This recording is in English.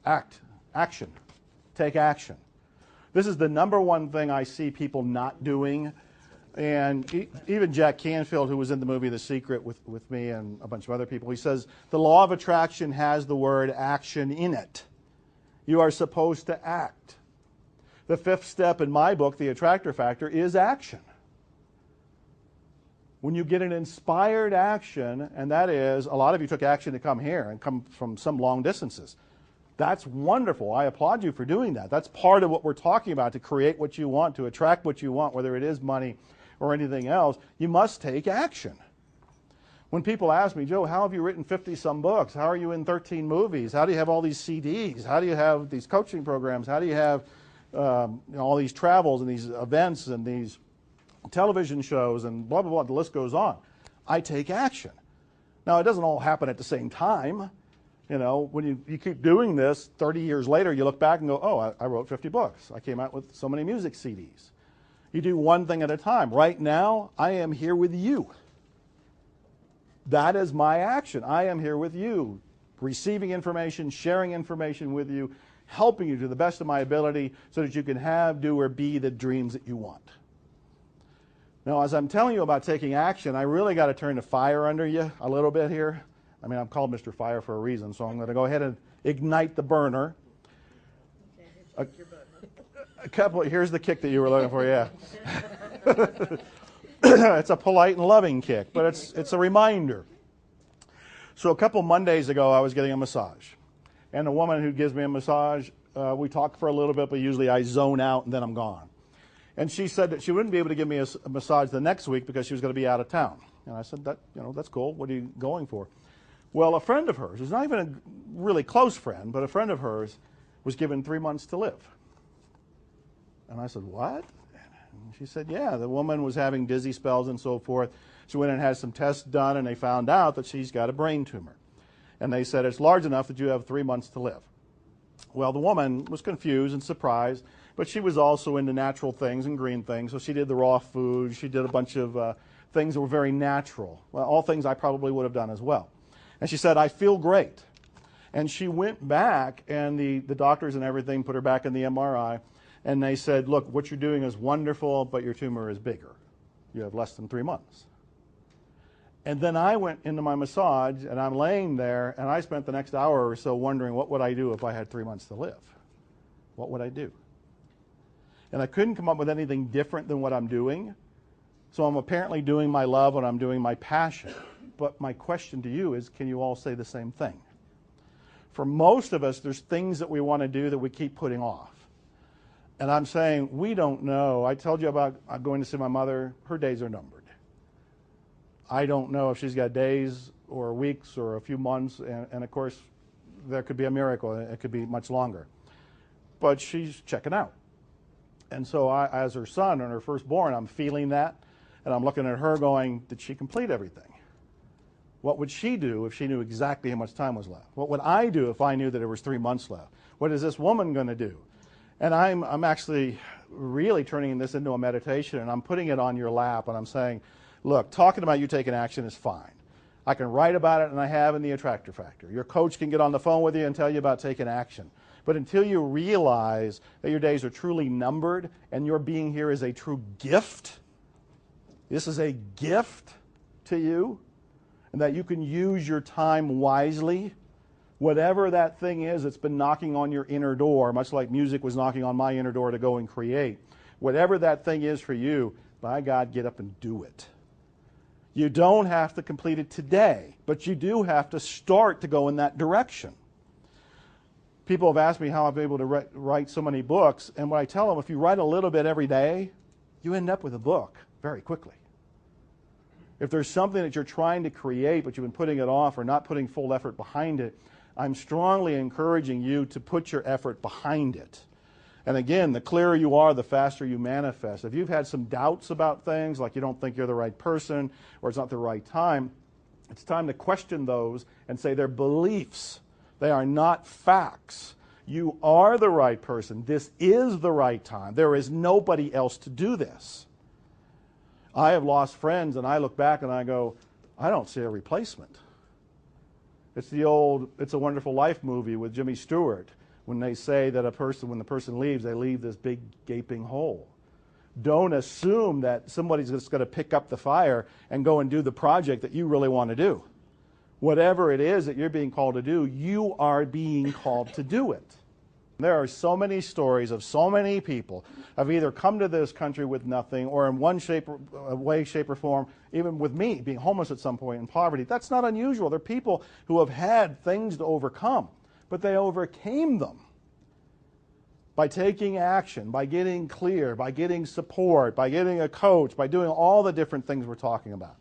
Action. Take action. This is the number one thing I see people not doing. And even Jack Canfield, who was in the movie The Secret with me and a bunch of other people, he says the law of attraction has the word action in it. You are supposed to act. The fifth step in my book, The Attractor Factor, is action. When you get an inspired action, and that is, a lot of you took action to come here and come from some long distances. That's wonderful. I applaud you for doing that. That's part of what we're talking about, to create what you want, to attract what you want, whether it is money or anything else. You must take action. When people ask me, Joe, how have you written 50-some books? How are you in 13 movies? How do you have all these CDs? How do you have these coaching programs? How do you have all these travels and these events and these television shows and blah, blah, blah, the list goes on. I take action. Now, it doesn't all happen at the same time. You know, when you keep doing this, 30 years later, you look back and go, oh, I wrote 50 books. I came out with so many music CDs. You do one thing at a time. Right now, I am here with you. That is my action. I am here with you, receiving information, sharing information with you, helping you to the best of my ability so that you can have, do, or be the dreams that you want. Now, as I'm telling you about taking action, I really got to turn the fire under you a little bit here. I mean, I'm called Mr. Fire for a reason, so I'm going to go ahead and ignite the burner. Here's the kick that you were looking for, yeah. It's a polite and loving kick, but it's a reminder. So a couple Mondays ago, I was getting a massage. And the woman who gives me a massage, we talk for a little bit, but usually I zone out and then I'm gone. And she said that she wouldn't be able to give me a massage the next week because she was going to be out of town. And I said, that's cool. What are you going for? Well, a friend of hers, who's not even a really close friend, but a friend of hers, was given 3 months to live. And I said, what? And she said, yeah, the woman was having dizzy spells and so forth. She went and had some tests done, and they found out that she's got a brain tumor. And they said, it's large enough that you have 3 months to live. Well, the woman was confused and surprised, but she was also into natural things and green things, so she did the raw food. She did a bunch of things that were very natural, well, all things I probably would have done as well. And she said, I feel great. And she went back, and the doctors and everything put her back in the MRI, and they said, look, what you're doing is wonderful, but your tumor is bigger. You have less than 3 months. And then I went into my massage, and I'm laying there, and I spent the next hour or so wondering, what would I do if I had 3 months to live? What would I do? And I couldn't come up with anything different than what I'm doing. So I'm apparently doing my love and I'm doing my passion. But my question to you is, can you all say the same thing? For most of us, there's things that we want to do that we keep putting off. And I'm saying, we don't know. I told you about I'm going to see my mother. Her days are numbered. I don't know if she's got days or weeks or a few months. And of course, there could be a miracle. It could be much longer. But she's checking out. And so I, as her son and her firstborn, I'm feeling that. And I'm looking at her going, did she complete everything? What would she do if she knew exactly how much time was left? What would I do if I knew that there was 3 months left? What is this woman going to do? And I'm actually really turning this into a meditation, and I'm putting it on your lap, and I'm saying, look, talking about you taking action is fine. I can write about it, and I have in the Attractor Factor. Your coach can get on the phone with you and tell you about taking action. But until you realize that your days are truly numbered and your being here is a true gift, this is a gift to you, and that you can use your time wisely, whatever that thing is that's been knocking on your inner door, much like music was knocking on my inner door to go and create, whatever that thing is for you, by God, get up and do it. You don't have to complete it today, but you do have to start to go in that direction. People have asked me how I've been able to write so many books, and what I tell them, if you write a little bit every day, you end up with a book very quickly. If there's something that you're trying to create, but you've been putting it off or not putting full effort behind it, I'm strongly encouraging you to put your effort behind it. And again, the clearer you are, the faster you manifest. If you've had some doubts about things, like you don't think you're the right person or it's not the right time, it's time to question those and say they're beliefs. They are not facts. You are the right person. This is the right time. There is nobody else to do this. I have lost friends, and I look back and I go, I don't see a replacement. It's the old It's a Wonderful Life movie with Jimmy Stewart, when they say that when the person leaves, they leave this big gaping hole. Don't assume that somebody's just going to pick up the fire and go and do the project that you really want to do. Whatever it is that you're being called to do, you are being called to do it. There are so many stories of so many people have either come to this country with nothing or in one shape or form, even with me being homeless at some point in poverty. That's not unusual. There are people who have had things to overcome, but they overcame them by taking action, by getting clear, by getting support, by getting a coach, by doing all the different things we're talking about.